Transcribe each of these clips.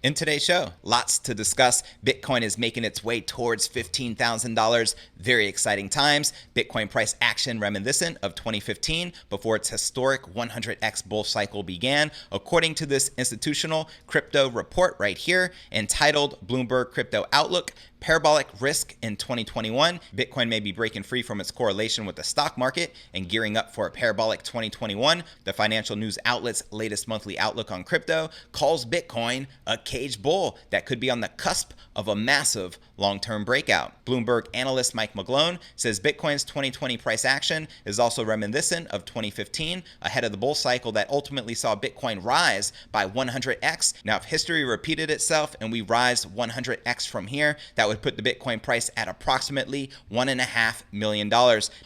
In today's show, lots to discuss. Bitcoin is making its way towards $15,000. Very exciting times. Bitcoin price action reminiscent of 2015 before its historic 100x bull cycle began, according to this institutional crypto report right here entitled Bloomberg Crypto Outlook. Parabolic risk in 2021. Bitcoin may be breaking free from its correlation with the stock market and gearing up for a parabolic 2021. The financial news outlet's latest monthly outlook on crypto calls Bitcoin a caged bull that could be on the cusp of a massive long-term breakout. Bloomberg analyst Mike McGlone says Bitcoin's 2020 price action is also reminiscent of 2015, ahead of the bull cycle that ultimately saw Bitcoin rise by 100x. Now, if history repeated itself and we rise 100x from here, that would put the Bitcoin price at approximately $1.5 million.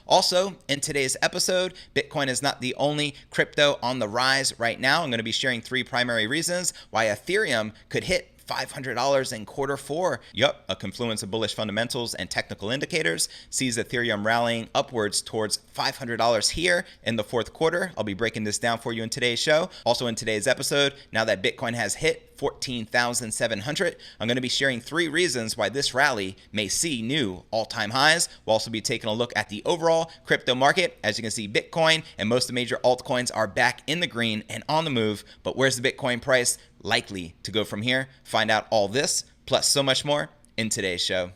Also, in today's episode, Bitcoin is not the only crypto on the rise right now. I'm going to be sharing 3 primary reasons why Ethereum could hit $500 in quarter 4. Yup, a confluence of bullish fundamentals and technical indicators sees Ethereum rallying upwards towards $500 here in the 4th quarter. I'll be breaking this down for you in today's show. Also in today's episode, now that Bitcoin has hit 14,700, I'm going to be sharing 3 reasons why this rally may see new all-time highs. We'll also be taking a look at the overall crypto market. As you can see, Bitcoin and most of the major altcoins are back in the green and on the move. But where's the Bitcoin price likely to go from here? Find out all this, plus so much more in today's show.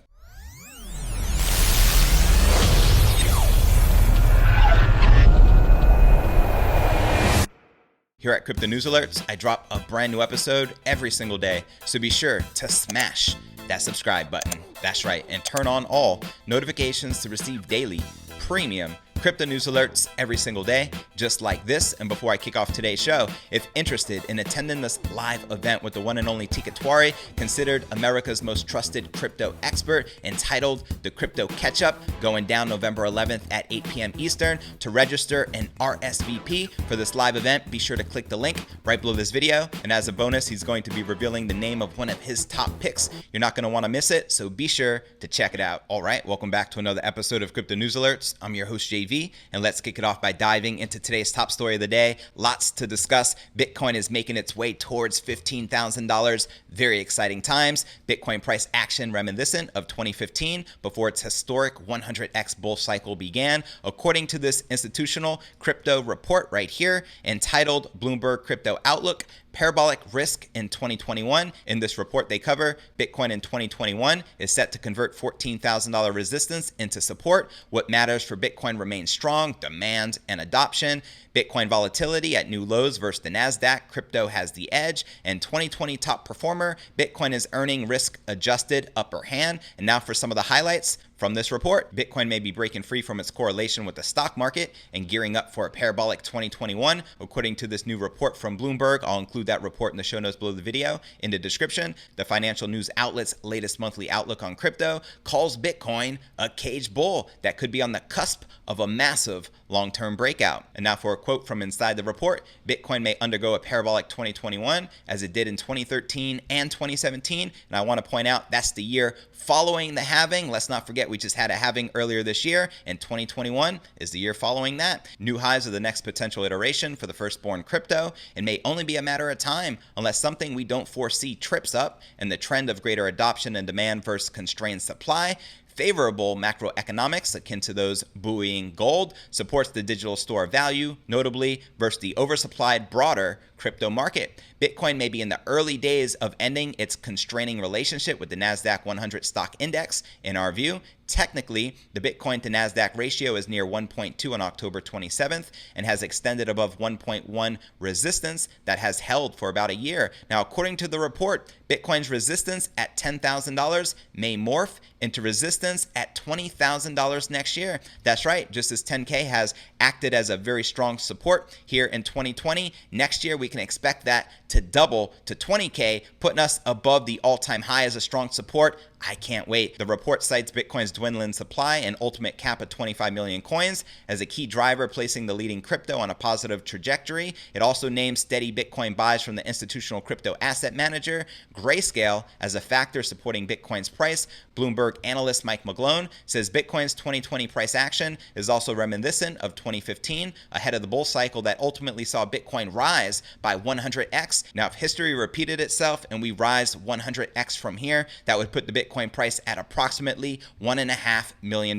Here at Crypto News Alerts, I drop a brand new episode every single day, so be sure to smash that subscribe button. That's right, and turn on all notifications to receive daily premium crypto news alerts every single day, just like this. And before I kick off today's show, if interested in attending this live event with the one and only Tika Twari, considered America's most trusted crypto expert, entitled The Crypto Catch-Up, going down November 11th at 8 p.m. Eastern. To register and RSVP for this live event, be sure to click the link right below this video. And as a bonus, he's going to be revealing the name of one of his top picks. You're not going to want to miss it, so be sure to check it out. All right, welcome back to another episode of Crypto News Alerts. I'm your host, JV. And let's kick it off by diving into today's top story of the day. Lots to discuss. Bitcoin is making its way towards $15,000. Very exciting times. Bitcoin price action reminiscent of 2015 before its historic 100x bull cycle began, according to this institutional crypto report right here entitled Bloomberg Crypto Outlook. Parabolic risk in 2021. In this report, they cover Bitcoin in 2021 is set to convert $14,000 resistance into support. What matters for Bitcoin remains strong: demand and adoption. Bitcoin volatility at new lows versus the Nasdaq. Crypto has the edge. And 2020 top performer, Bitcoin is earning risk-adjusted upper hand. And now for some of the highlights from this report. Bitcoin may be breaking free from its correlation with the stock market and gearing up for a parabolic 2021, according to this new report from Bloomberg. I'll include that report in the show notes below the video in the description. The financial news outlet's latest monthly outlook on crypto calls Bitcoin a caged bull that could be on the cusp of a massive long-term breakout. And now for a quote from inside the report: Bitcoin may undergo a parabolic 2021 as it did in 2013 and 2017. And I want to point out that's the year following the halving. Let's not forget we just had a halving earlier this year, and 2021 is the year following that. New highs are the next potential iteration for the firstborn crypto, and may only be a matter of time unless something we don't foresee trips up, and the trend of greater adoption and demand versus constrained supply. Favorable macroeconomics, akin to those buoying gold, supports the digital store of value, notably versus the oversupplied broader crypto market. Bitcoin may be in the early days of ending its constraining relationship with the Nasdaq 100 stock index. In our view, technically, the Bitcoin-to-Nasdaq ratio is near 1.2 on October 27th and has extended above 1.1 resistance that has held for about a year. Now, according to the report, Bitcoin's resistance at $10,000 may morph into resistance at $20,000 next year. That's right, just as 10K has acted as a very strong support here in 2020, next year we can expect that to double to 20K, putting us above the all-time high as a strong support. I can't wait. The report cites Bitcoin's dwindling supply and ultimate cap of 25 million coins as a key driver, placing the leading crypto on a positive trajectory. It also names steady Bitcoin buys from the institutional crypto asset manager Grayscale as a factor supporting Bitcoin's price. Bloomberg analyst Mike McGlone says Bitcoin's 2020 price action is also reminiscent of 2015, ahead of the bull cycle that ultimately saw Bitcoin rise by 100x. Now, if history repeated itself and we rise 100x from here, that would put the Bitcoin price at approximately $1.5 million.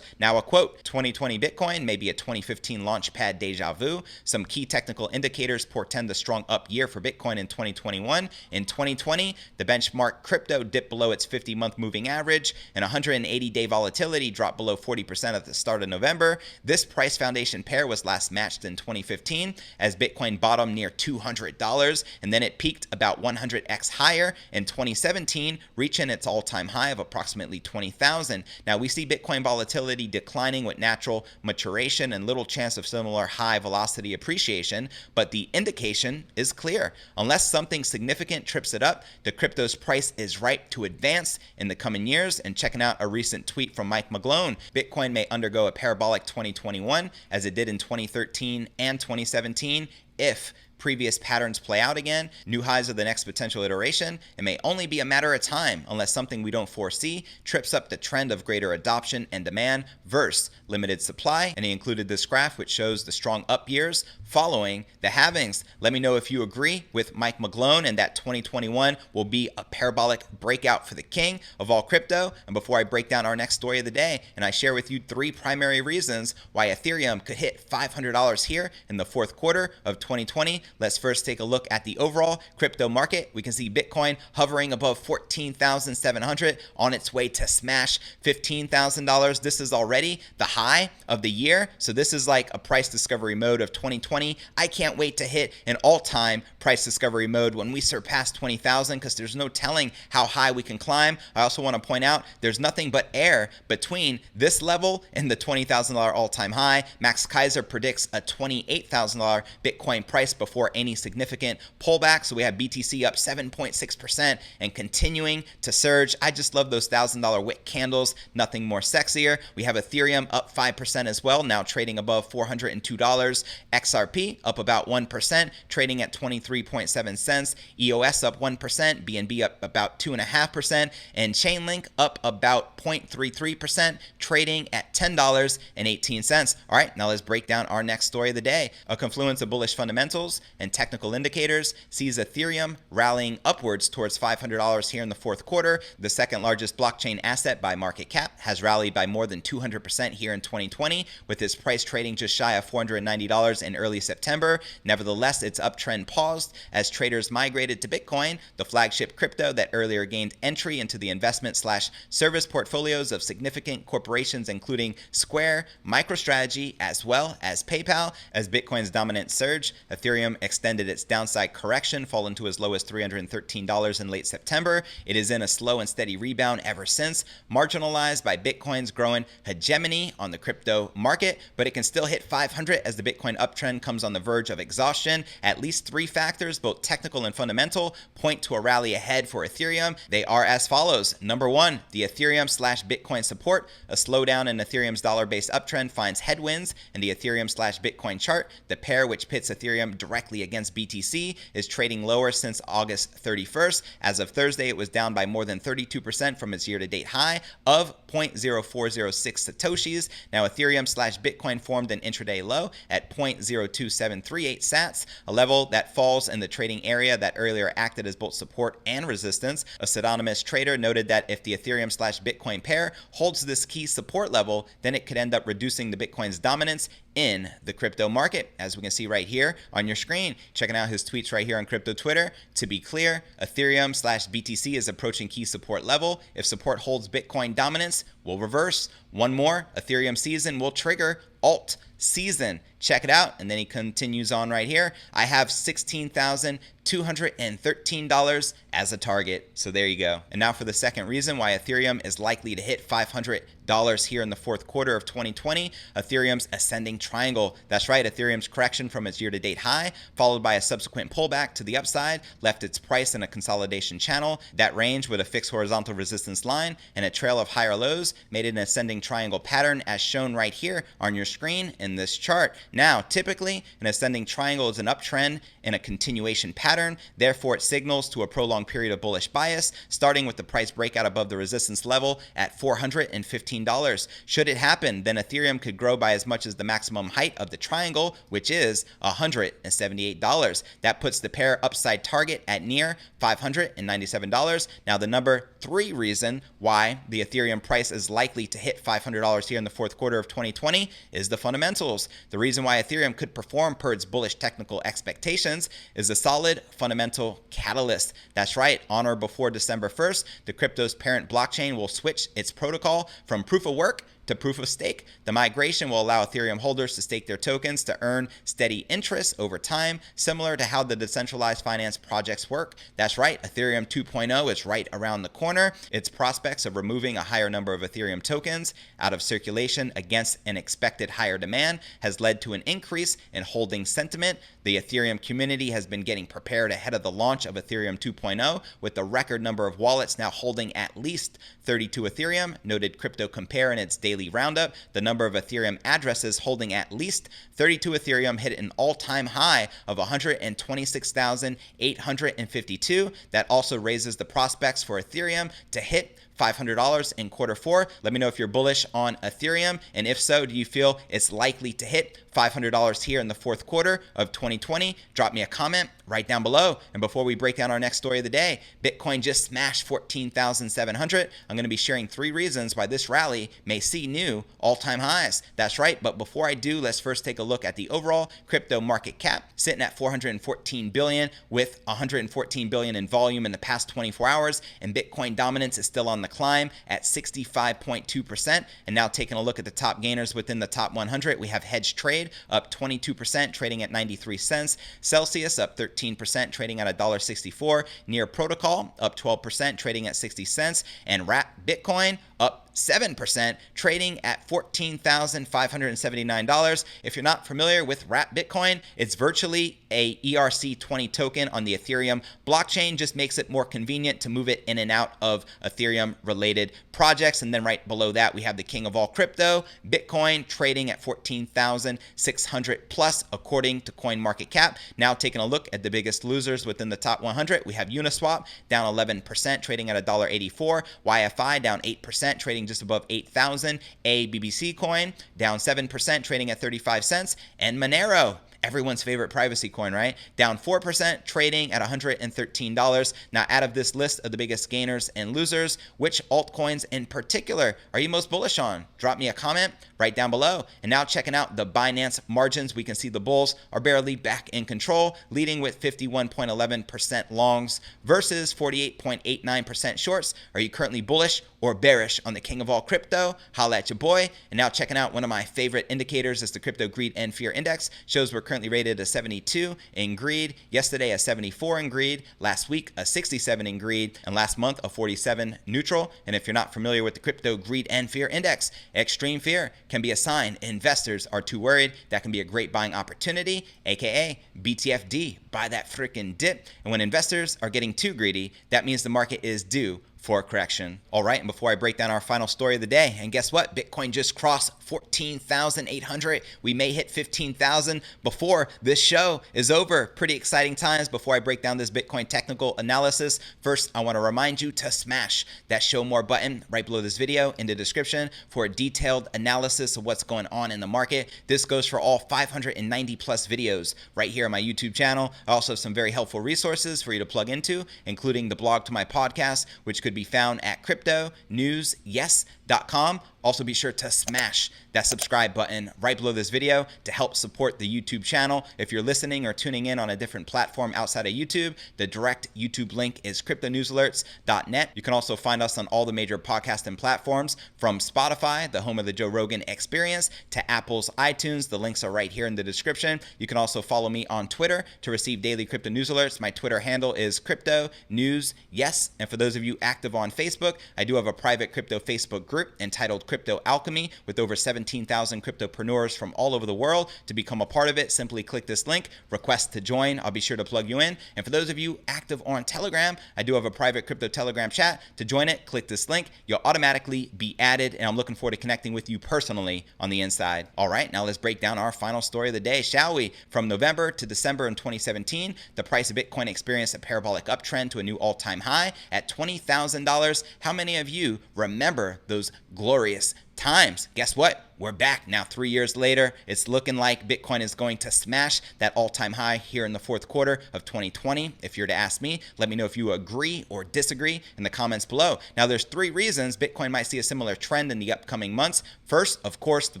Now, a quote, 2020 Bitcoin may be a 2015 launchpad deja vu. Some key technical indicators portend the strong up year for Bitcoin in 2021. In 2020, the benchmark crypto dipped below its 50-month moving average, and 180-day volatility dropped below 40% at the start of November. This price foundation pair was last matched in 2015 as Bitcoin bottomed near $200, and then it peaked about 100x higher in 2017, reaching its all-time high of approximately 20,000. Now, we see Bitcoin volatility declining with natural maturation and little chance of similar high velocity appreciation, but the indication is clear. Unless something significant trips it up, the crypto's price is ripe to advance in the coming years. And checking out a recent tweet from Mike McGlone, Bitcoin may undergo a parabolic 2021 as it did in 2013 and 2017 if previous patterns play out again. New highs are the next potential iteration. It may only be a matter of time unless something we don't foresee trips up the trend of greater adoption and demand versus limited supply. And he included this graph which shows the strong up years following the halvings. Let me know if you agree with Mike McGlone and that 2021 will be a parabolic breakout for the king of all crypto. And before I break down our next story of the day and I share with you 3 primary reasons why Ethereum could hit $500 here in the fourth quarter of 2020, let's first take a look at the overall crypto market. We can see Bitcoin hovering above $14,700 on its way to smash $15,000. This is already the high of the year. So this is like a price discovery mode of 2020. I can't wait to hit an all-time price discovery mode when we surpass 20,000 because there's no telling how high we can climb. I also want to point out there's nothing but air between this level and the $20,000 all-time high. Max Kaiser predicts a $28,000 Bitcoin price before any significant pullback. So we have BTC up 7.6% and continuing to surge. I just love those $1,000 wick candles. Nothing more sexier. We have Ethereum up 5% as well, now trading above $402. XRP up about 1%, trading at 23.7 cents. EOS up 1%, BNB up about 2.5%, and Chainlink up about 0.33%, trading at $10.18. All right, now let's break down our next story of the day. A confluence of bullish fundamentals and technical indicators sees Ethereum rallying upwards towards $500 here in the fourth quarter. The second largest blockchain asset by market cap has rallied by more than 200% here in 2020, with its price trading just shy of $490 in early September. Nevertheless, its uptrend paused as traders migrated to Bitcoin, the flagship crypto that earlier gained entry into the investment/service portfolios of significant corporations including Square, MicroStrategy, as well as PayPal. As Bitcoin's dominance surged, Ethereum extended its downside correction, falling to as low as $313 in late September. It is in a slow and steady rebound ever since, marginalized by Bitcoin's growing hegemony on the crypto market, but it can still hit 500 as the Bitcoin uptrend comes on the verge of exhaustion. At least 3 factors, both technical and fundamental, point to a rally ahead for Ethereum. They are as follows. Number 1, the Ethereum/Bitcoin support. A slowdown in Ethereum's dollar-based uptrend finds headwinds in the Ethereum/Bitcoin chart. The pair which pits Ethereum directly against BTC is trading lower since August 31st. As of Thursday, it was down by more than 32% from its year-to-date high of 0.0406 Satoshis. Now, Ethereum/Bitcoin formed an intraday low at 0.02738 sats, a level that falls in the trading area that earlier acted as both support and resistance. A pseudonymous trader noted that if the Ethereum/Bitcoin pair holds this key support level, then it could end up reducing the Bitcoin's dominance in the crypto market, as we can see right here on your screen. Checking out his tweets right here on crypto Twitter. To be clear, Ethereum/BTC is approaching key support level. If support holds Bitcoin dominance, we'll reverse. One more, Ethereum season will trigger alt season. Check it out. And then he continues on right here. I have $16,213 as a target. So there you go. And now for the second reason why Ethereum is likely to hit $500 here in the fourth quarter of 2020, Ethereum's ascending triangle. That's right, Ethereum's correction from its year-to-date high, followed by a subsequent pullback to the upside, left its price in a consolidation channel. That range with a fixed horizontal resistance line and a trail of higher lows made an ascending triangle pattern as shown right here on your screen in in this chart. Now, typically, an ascending triangle is an uptrend in a continuation pattern. Therefore, it signals to a prolonged period of bullish bias, starting with the price breakout above the resistance level at $415. Should it happen, then Ethereum could grow by as much as the maximum height of the triangle, which is $178. That puts the pair upside target at near $597. Now, the number 3 reason why the Ethereum price is likely to hit $500 here in the fourth quarter of 2020 is the fundamentals. The reason why Ethereum could perform per its bullish technical expectations is a solid fundamental catalyst. That's right, on or before December 1st, the crypto's parent blockchain will switch its protocol from proof of work to proof of stake. The migration will allow Ethereum holders to stake their tokens to earn steady interest over time, similar to how the decentralized finance projects work. That's right, Ethereum 2.0 is right around the corner. Its prospects of removing a higher number of Ethereum tokens out of circulation against an expected higher demand has led to an increase in holding sentiment. The Ethereum community has been getting prepared ahead of the launch of Ethereum 2.0, with a record number of wallets now holding at least 32 Ethereum, noted Crypto Compare in its daily roundup. The number of Ethereum addresses holding at least 32 Ethereum hit an all-time high of 126,852. That also raises the prospects for Ethereum to hit $500 in quarter 4. Let me know if you're bullish on Ethereum, and if so, do you feel it's likely to hit $500 here in the fourth quarter of 2020? Drop me a comment right down below. And before we break down our next story of the day, Bitcoin just smashed 14,700. I'm going to be sharing 3 reasons why this rally may see new all-time highs. That's right, but before I do, let's first take a look at the overall crypto market cap, sitting at 414 billion with 114 billion in volume in the past 24 hours, and Bitcoin dominance is still on the climb at 65.2%. And now taking a look at the top gainers within the top 100, we have Hedge Trade up 22%, trading at 93 cents. Celsius up 13%, trading at $1.64. Near Protocol up 12%, trading at 60 cents. And Wrap Bitcoin up 7%, trading at $14,579. If you're not familiar with Wrap Bitcoin, it's virtually a ERC20 token on the Ethereum blockchain. Just makes it more convenient to move it in and out of Ethereum related projects. And then right below that, we have the king of all crypto, Bitcoin, trading at 14,600 plus according to CoinMarketCap. Now taking a look at the biggest losers within the top 100, we have Uniswap down 11%, trading at $1.84. YFI down 8%, trading just above 8,000. ABBC coin down 7%, trading at 35 cents. And Monero, everyone's favorite privacy coin, right? Down 4%, trading at $113. Now, out of this list of the biggest gainers and losers, which altcoins in particular are you most bullish on? Drop me a comment right down below. And now checking out the Binance margins, we can see the bulls are barely back in control, leading with 51.11% longs versus 48.89% shorts. Are you currently bullish or bearish on the king of all crypto? Holla at your boy. And now checking out one of my favorite indicators is the Crypto Greed and Fear Index. Shows we're currently rated a 72 in greed, yesterday a 74 in greed, last week a 67 in greed, and last month a 47 neutral. And if you're not familiar with the Crypto Greed and Fear Index, extreme fear can be a sign investors are too worried. That can be a great buying opportunity, aka BTFD, buy that freaking dip. And when investors are getting too greedy, that means the market is due for a correction. All right, and before I break down our final story of the day, and guess what? Bitcoin just crossed 14,800. We may hit 15,000 before this show is over. Pretty exciting times. Before I break down this Bitcoin technical analysis, first I want to remind you to smash that show more button right below this video in the description for a detailed analysis of what's going on in the market. This goes for all 590 plus videos right here on my YouTube channel. I also have some very helpful resources for you to plug into, including the blog to my podcast, which could be found at cryptonewsyes.com. Also, be sure to smash that subscribe button right below this video to help support the YouTube channel. If you're listening or tuning in on a different platform outside of YouTube, the direct YouTube link is cryptonewsalerts.net. You can also find us on all the major podcasting platforms, from Spotify, the home of the Joe Rogan Experience, to Apple's iTunes. The links are right here in the description. You can also follow me on Twitter to receive daily crypto news alerts. My Twitter handle is cryptonewsyes. And for those of you active active on Facebook, I do have a private crypto Facebook group entitled Crypto Alchemy with over 17,000 cryptopreneurs from all over the world. To become a part of it, simply click this link, request to join. I'll be sure to plug you in. And for those of you active on Telegram, I do have a private crypto Telegram chat. To join it, click this link. You'll automatically be added, and I'm looking forward to connecting with you personally on the inside. All right, now let's break down our final story of the day, shall we? From November to December in 2017, the price of Bitcoin experienced a parabolic uptrend to a new all-time high at $20,000. How many of you remember those glorious times? Guess what? We're back now 3 years later. It's looking like Bitcoin is going to smash that all-time high here in the fourth quarter of 2020. If you're to ask me, let me know if you agree or disagree in the comments below. Now, there's 3 reasons Bitcoin might see a similar trend in the upcoming months. First, of course, the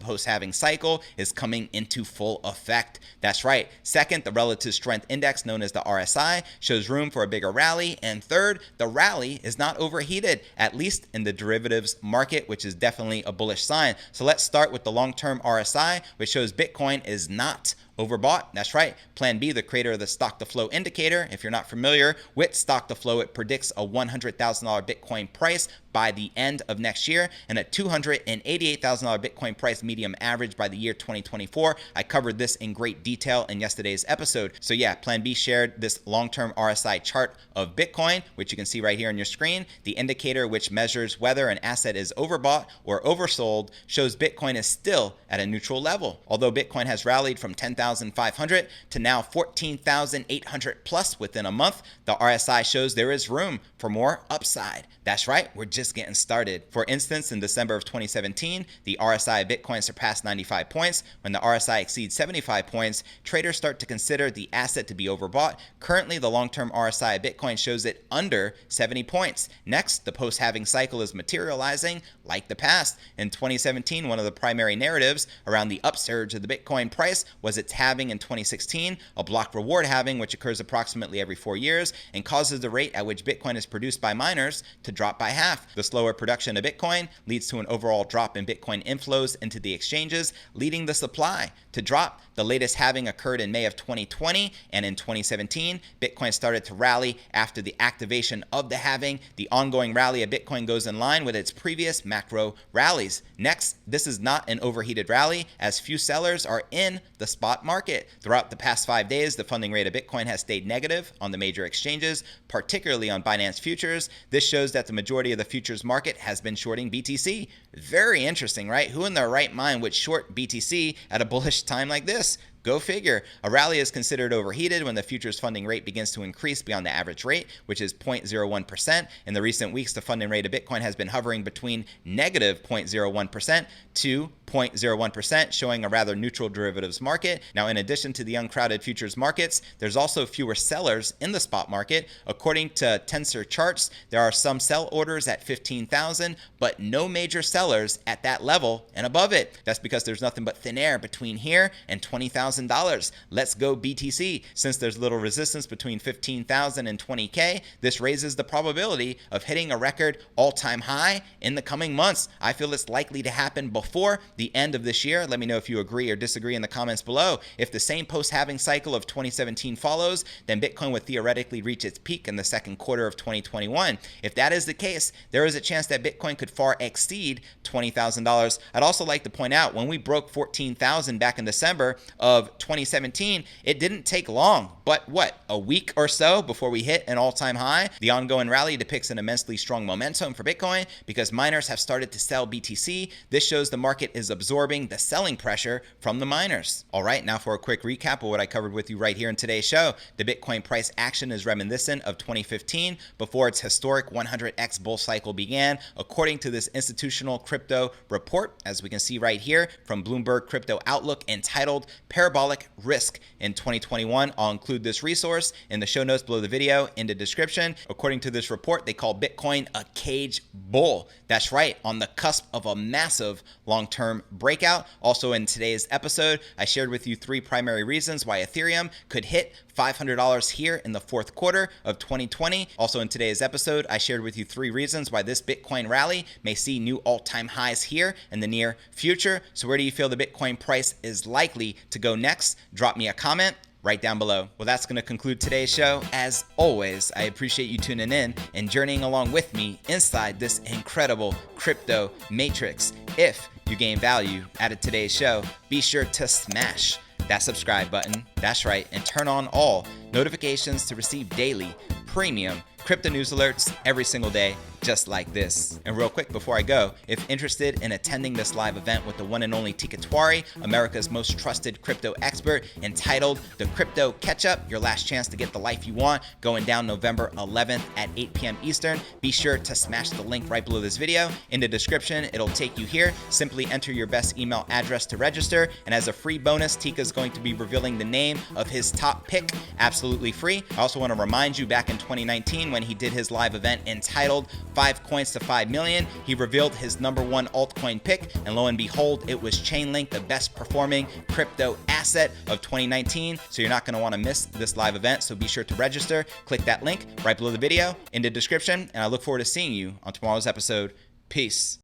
post-halving cycle is coming into full effect. That's right. Second, the relative strength index, known as the RSI, shows room for a bigger rally. And third, the rally is not overheated, at least in the derivatives market, which is definitely a bullish sign. So let's start with the long-term RSI, which shows Bitcoin is not overbought. That's right. Plan B, the creator of the stock to flow indicator. If you're not familiar with stock to flow, it predicts a $100,000 Bitcoin price by the end of next year and a $288,000 Bitcoin price medium average by the year 2024. I covered this in great detail in yesterday's episode. So yeah, Plan B shared this long-term RSI chart of Bitcoin, which you can see right here on your screen. The indicator, which measures whether an asset is overbought or oversold, shows Bitcoin is still at a neutral level. Although Bitcoin has rallied from 10,500 to now 14,800 plus within a month, the RSI shows there is room for more upside. That's right, we're just getting started. For instance, in December of 2017, the RSI of Bitcoin surpassed 95 points. When the RSI exceeds 75 points, traders start to consider the asset to be overbought. Currently, the long-term RSI of Bitcoin shows it under 70 points. Next, the post-halving cycle is materializing like the past. In 2017, one of the primary narratives around the upsurge of the Bitcoin price was its halving in 2016, a block reward halving, which occurs approximately every 4 years and causes the rate at which Bitcoin is produced by miners to drop by half. The slower production of Bitcoin leads to an overall drop in Bitcoin inflows into the exchanges, leading the supply to drop. The latest halving occurred in May of 2020, and in 2017, Bitcoin started to rally after the activation of the halving. The ongoing rally of Bitcoin goes in line with its previous macro rallies. Next, this is not an overheated rally, as few sellers are in the spot market. Throughout the past 5 days, the funding rate of Bitcoin has stayed negative on the major exchanges, particularly on Binance Futures. This shows that the majority of the futures market has been shorting BTC. Very interesting, right? Who in their right mind would short BTC at a bullish time like this? Go figure. A rally is considered overheated when the futures funding rate begins to increase beyond the average rate, which is 0.01%. In the recent weeks, the funding rate of Bitcoin has been hovering between negative 0.01% to 0.01%, showing a rather neutral derivatives market. Now, in addition to the uncrowded futures markets, there's also fewer sellers in the spot market. According to Tensor charts, there are some sell orders at 15,000, but no major sellers at that level and above it. That's because there's nothing but thin air between here and $20,000. Let's go BTC. Since there's little resistance between 15,000 and 20K, this raises the probability of hitting a record all-time high in the coming months. I feel it's likely to happen before the end of this year. Let me know if you agree or disagree in the comments below. If the same post-halving cycle of 2017 follows, then Bitcoin would theoretically reach its peak in the second quarter of 2021. If that is the case, there is a chance that Bitcoin could far exceed $20,000. I'd also like to point out, when we broke 14,000 back in December of 2017, it didn't take long, but what, a week or so before we hit an all-time high? The ongoing rally depicts an immensely strong momentum for Bitcoin because miners have started to sell BTC. This shows the market is absorbing the selling pressure from the miners. All right, now for a quick recap of what I covered with you right here in today's show. The Bitcoin price action is reminiscent of 2015 before its historic 100x bull cycle began, according to this institutional crypto report, as we can see right here from Bloomberg Crypto Outlook, entitled Parabolic Risk in 2021. I'll include this resource in the show notes below the video in the description. According to this report, they call Bitcoin a cage bull. That's right, on the cusp of a massive long-term breakout. Also in today's episode, I shared with you 3 primary reasons why Ethereum could hit $500 here in the fourth quarter of 2020. Also in today's episode, I shared with you 3 reasons why this Bitcoin rally may see new all-time highs here in the near future. So where do you feel the Bitcoin price is likely to go next? Drop me a comment right down below. Well, that's going to conclude today's show. As always, I appreciate you tuning in and journeying along with me inside this incredible crypto matrix. If you gain value out of today's show, be sure to smash that subscribe button. That's right, and turn on all notifications to receive daily premium crypto news alerts every single day, just like this. And real quick before I go, if interested in attending this live event with the one and only Tika Twari, America's most trusted crypto expert, entitled The Crypto Catch-Up, Your Last Chance to Get the Life You Want, going down November 11th at 8 p.m. Eastern, be sure to smash the link right below this video. In the description, it'll take you here. Simply enter your best email address to register, and as a free bonus, Tika's going to be revealing the name of his top pick, absolutely free. I also want to remind you, back in 2019, when he did his live event entitled 5 Coins to 5 Million, he revealed his #1 altcoin pick, and lo and behold, it was Chainlink, the best performing crypto asset of 2019. So you're not going to want to miss this live event, so be sure to register. Click that link right below the video in the description, and I look forward to seeing you on tomorrow's episode. Peace.